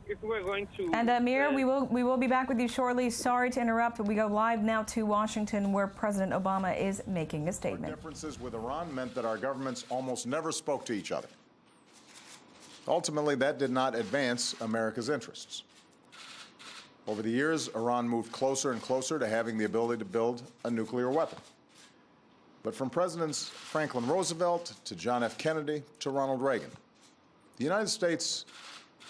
if we're going to... And Amir, we will be back with you shortly. Sorry to interrupt, but we go live now to Washington, where President Obama is making a statement. Our differences with Iran meant that our governments almost never spoke to each other. Ultimately, that did not advance America's interests. Over the years, Iran moved closer and closer to having the ability to build a nuclear weapon. But from Presidents Franklin Roosevelt to John F. Kennedy to Ronald Reagan, the United States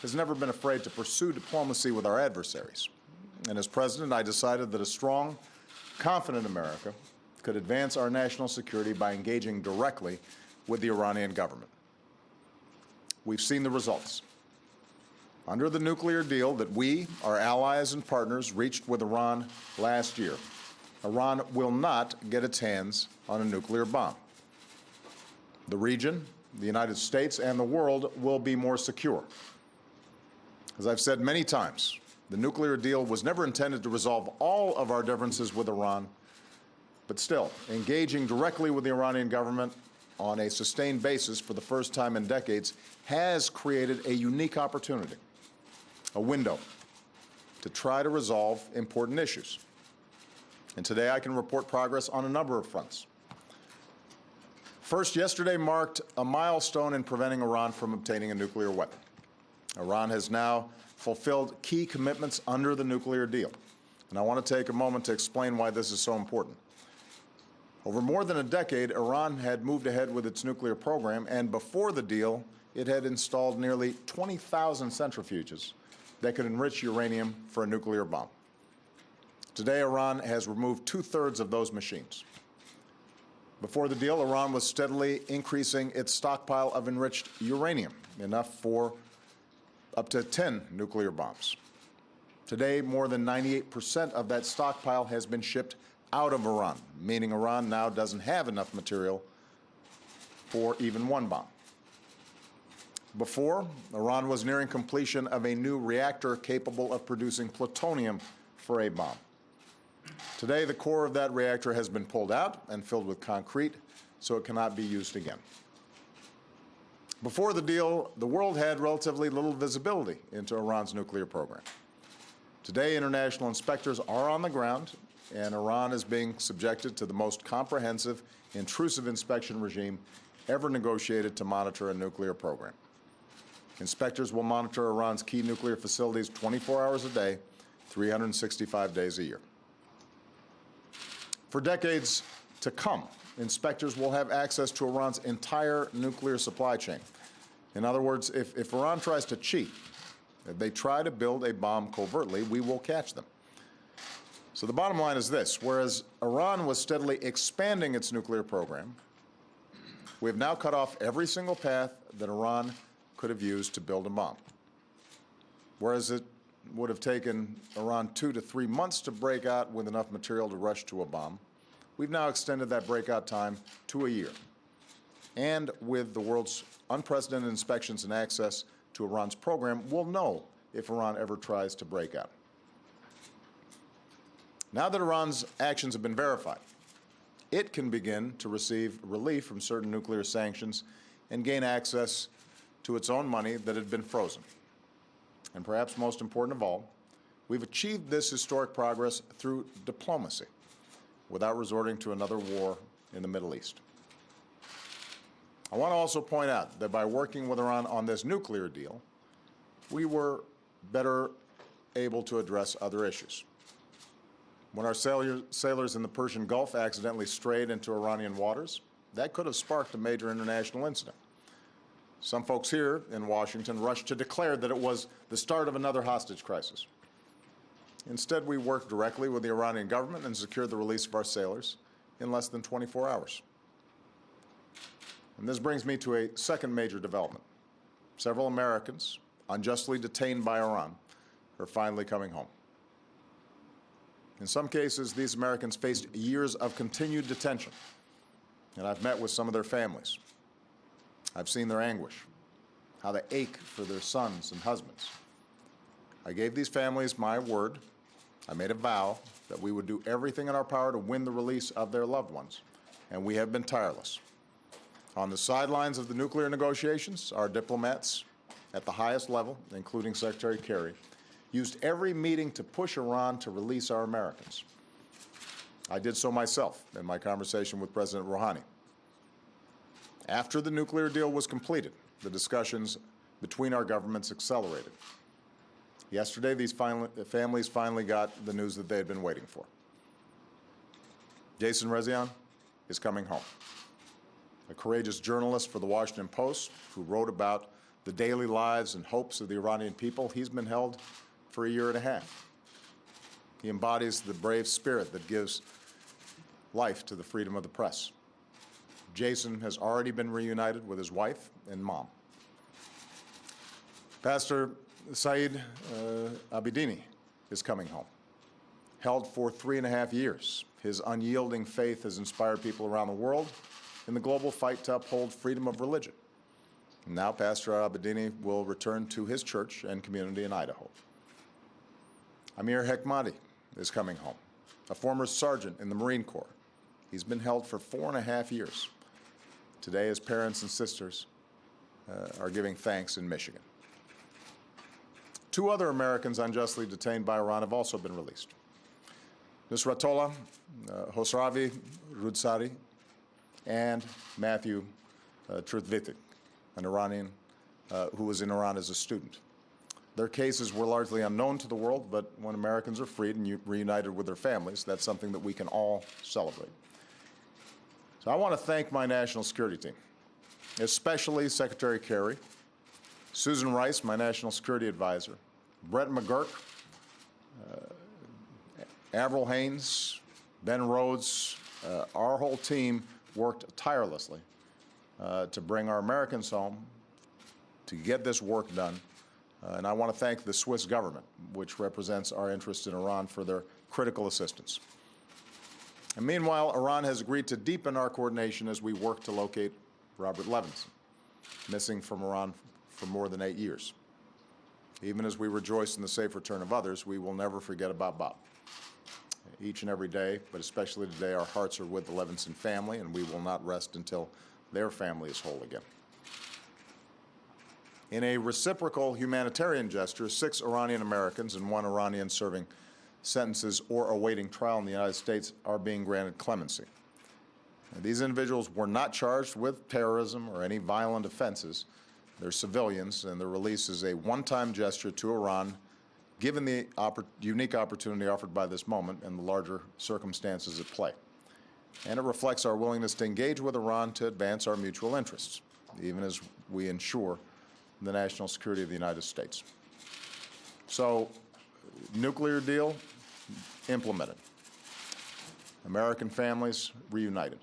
has never been afraid to pursue diplomacy with our adversaries. And as president, I decided that a strong, confident America could advance our national security by engaging directly with the Iranian government. We've seen the results. Under the nuclear deal that we, our allies and partners, reached with Iran last year, Iran will not get its hands on a nuclear bomb. The region, the United States, and the world will be more secure. As I've said many times, the nuclear deal was never intended to resolve all of our differences with Iran, but still, engaging directly with the Iranian government on a sustained basis for the first time in decades has created a unique opportunity, a window to try to resolve important issues. And today I can report progress on a number of fronts. First, yesterday marked a milestone in preventing Iran from obtaining a nuclear weapon. Iran has now fulfilled key commitments under the nuclear deal. And I want to take a moment to explain why this is so important. Over more than a decade, Iran had moved ahead with its nuclear program, and before the deal, it had installed nearly 20,000 centrifuges that could enrich uranium for a nuclear bomb. Today, Iran has removed 2/3 of those machines. Before the deal, Iran was steadily increasing its stockpile of enriched uranium, enough for up to 10 nuclear bombs. Today, more than 98% of that stockpile has been shipped out of Iran, meaning Iran now doesn't have enough material for even one bomb. Before, Iran was nearing completion of a new reactor capable of producing plutonium for a bomb. Today, the core of that reactor has been pulled out and filled with concrete, so it cannot be used again. Before the deal, the world had relatively little visibility into Iran's nuclear program. Today, international inspectors are on the ground, and Iran is being subjected to the most comprehensive, intrusive inspection regime ever negotiated to monitor a nuclear program. Inspectors will monitor Iran's key nuclear facilities 24 hours a day, 365 days a year. For decades to come, inspectors will have access to Iran's entire nuclear supply chain. In other words, if Iran tries to cheat, if they try to build a bomb covertly, we will catch them. So the bottom line is this: whereas Iran was steadily expanding its nuclear program, we have now cut off every single path that Iran could have used to build a bomb. Whereas it would have taken Iran 2 to 3 months to break out with enough material to rush to a bomb, we've now extended that breakout time to a year. And with the world's unprecedented inspections and access to Iran's program, we'll know if Iran ever tries to break out. Now that Iran's actions have been verified, it can begin to receive relief from certain nuclear sanctions and gain access to its own money that had been frozen. And perhaps most important of all, we've achieved this historic progress through diplomacy, without resorting to another war in the Middle East. I want to also point out that by working with Iran on this nuclear deal, we were better able to address other issues. When our sailors in the Persian Gulf accidentally strayed into Iranian waters, that could have sparked a major international incident. Some folks here in Washington rushed to declare that it was the start of another hostage crisis. Instead, we worked directly with the Iranian government and secured the release of our sailors in less than 24 hours. And this brings me to a second major development. Several Americans, unjustly detained by Iran, are finally coming home. In some cases, these Americans faced years of continued detention, and I've met with some of their families. I've seen their anguish, how they ache for their sons and husbands. I gave these families my word. I made a vow that we would do everything in our power to win the release of their loved ones, and we have been tireless. On the sidelines of the nuclear negotiations, our diplomats at the highest level, including Secretary Kerry, used every meeting to push Iran to release our Americans. I did so myself in my conversation with President Rouhani. After the nuclear deal was completed, the discussions between our governments accelerated. Yesterday, these families finally got the news that they had been waiting for. Jason Rezaian is coming home. A courageous journalist for the Washington Post who wrote about the daily lives and hopes of the Iranian people, he's been held for a year and a half. He embodies the brave spirit that gives life to the freedom of the press. Jason has already been reunited with his wife and mom. Pastor Saeed Abedini is coming home. Held for 3.5 years, his unyielding faith has inspired people around the world in the global fight to uphold freedom of religion. Now Pastor Abedini will return to his church and community in Idaho. Amir Hekmati is coming home, a former sergeant in the Marine Corps. He's been held for 4.5 years. Today, his parents and sisters are giving thanks in Michigan. 2 other Americans unjustly detained by Iran have also been released. Nusratollah Hosravi Rudsari and Matthew Trutvitik, an Iranian who was in Iran as a student. Their cases were largely unknown to the world, but when Americans are freed and reunited with their families, that's something that we can all celebrate. So I want to thank my national security team, especially Secretary Kerry, Susan Rice, my national security advisor, Brett McGurk, Avril Haines, Ben Rhodes. Our whole team worked tirelessly to bring our Americans home, to get this work done. And I want to thank the Swiss government, which represents our interest in Iran, for their critical assistance. And meanwhile, Iran has agreed to deepen our coordination as we work to locate Robert Levinson, missing from Iran for more than 8 years. Even as we rejoice in the safe return of others, we will never forget about Bob. Each and every day, but especially today, our hearts are with the Levinson family, and we will not rest until their family is whole again. In a reciprocal humanitarian gesture, 6 Iranian Americans and 1 Iranian serving sentences or awaiting trial in the United States are being granted clemency. Now, these individuals were not charged with terrorism or any violent offenses. They're civilians, and their release is a one-time gesture to Iran, given the unique opportunity offered by this moment and the larger circumstances at play. And it reflects our willingness to engage with Iran to advance our mutual interests, even as we ensure the national security of the United States. So, nuclear deal implemented. American families reunited.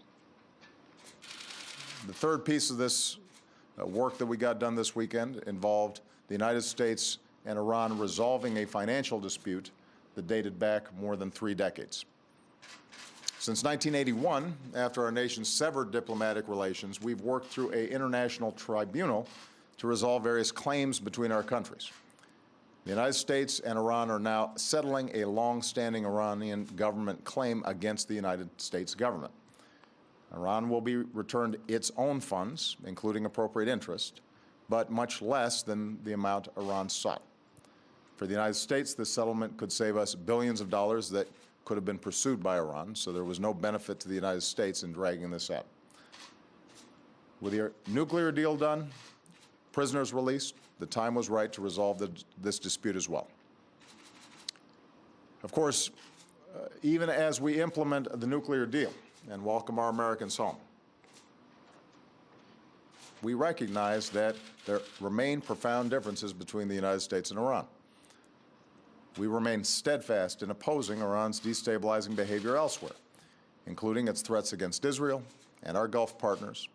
The third piece of this work that we got done this weekend involved the United States and Iran resolving a financial dispute that dated back more than 3 decades. Since 1981, after our nations severed diplomatic relations, we've worked through an international tribunal to resolve various claims between our countries. The United States and Iran are now settling a long-standing Iranian government claim against the United States government. Iran will be returned its own funds, including appropriate interest, but much less than the amount Iran sought. For the United States, this settlement could save us billions of dollars that could have been pursued by Iran, so there was no benefit to the United States in dragging this out. With the nuclear deal done, prisoners released, the time was right to resolve this dispute as well. Of course, even as we implement the nuclear deal and welcome our Americans home, we recognize that there remain profound differences between the United States and Iran. We remain steadfast in opposing Iran's destabilizing behavior elsewhere, including its threats against Israel and our Gulf partners,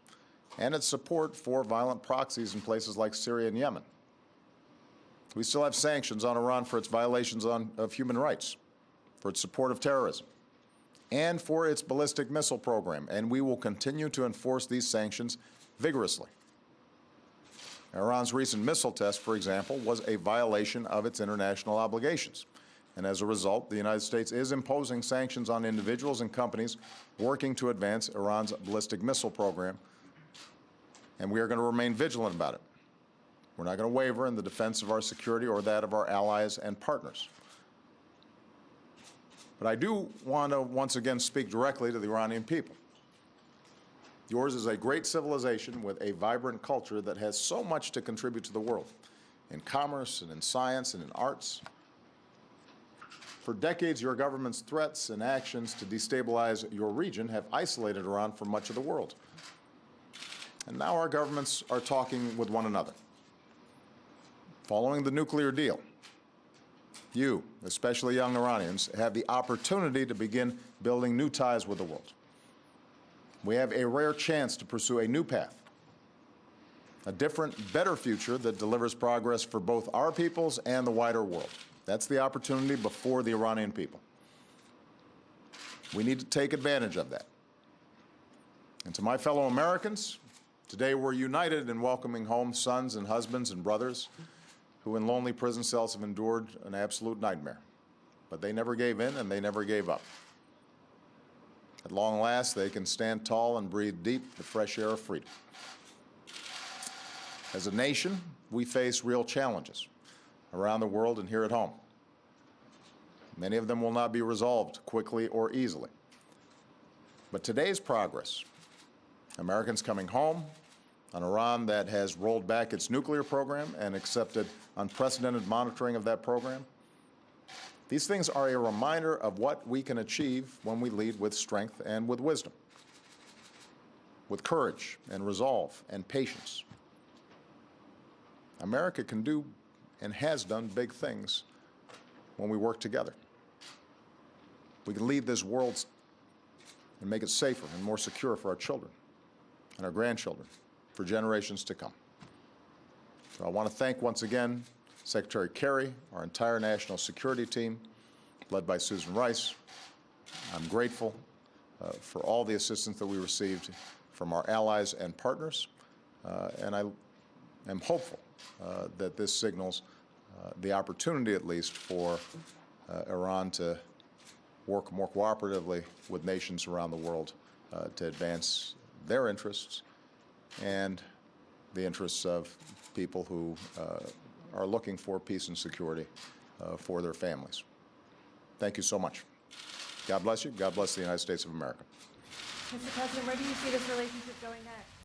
and its support for violent proxies in places like Syria and Yemen. We still have sanctions on Iran for its violations of human rights, for its support of terrorism, and for its ballistic missile program, and we will continue to enforce these sanctions vigorously. Iran's recent missile test, for example, was a violation of its international obligations, and as a result, the United States is imposing sanctions on individuals and companies working to advance Iran's ballistic missile program, and we are going to remain vigilant about it. We're not going to waver in the defense of our security or that of our allies and partners. But I do want to once again speak directly to the Iranian people. Yours is a great civilization with a vibrant culture that has so much to contribute to the world, in commerce and in science and in arts. For decades, your government's threats and actions to destabilize your region have isolated Iran from much of the world. And now our governments are talking with one another. Following the nuclear deal, you, especially young Iranians, have the opportunity to begin building new ties with the world. We have a rare chance to pursue a new path, a different, better future that delivers progress for both our peoples and the wider world. That's the opportunity before the Iranian people. We need to take advantage of that. And to my fellow Americans, today we're united in welcoming home sons and husbands and brothers who in lonely prison cells have endured an absolute nightmare. But they never gave in and they never gave up. At long last, they can stand tall and breathe deep the fresh air of freedom. As a nation, we face real challenges around the world and here at home. Many of them will not be resolved quickly or easily. But today's progress, Americans coming home, an Iran that has rolled back its nuclear program and accepted unprecedented monitoring of that program, these things are a reminder of what we can achieve when we lead with strength and with wisdom, with courage and resolve and patience. America can do and has done big things when we work together. We can lead this world and make it safer and more secure for our children and our grandchildren for generations to come. So I want to thank once again Secretary Kerry, our entire national security team, led by Susan Rice. I'm grateful for all the assistance that we received from our allies and partners, and I am hopeful that this signals the opportunity, at least, for Iran to work more cooperatively with nations around the world to advance their interests and the interests of people who are looking for peace and security for their families. Thank you so much. God bless you. God bless the United States of America. Mr. President, where do you see this relationship going next?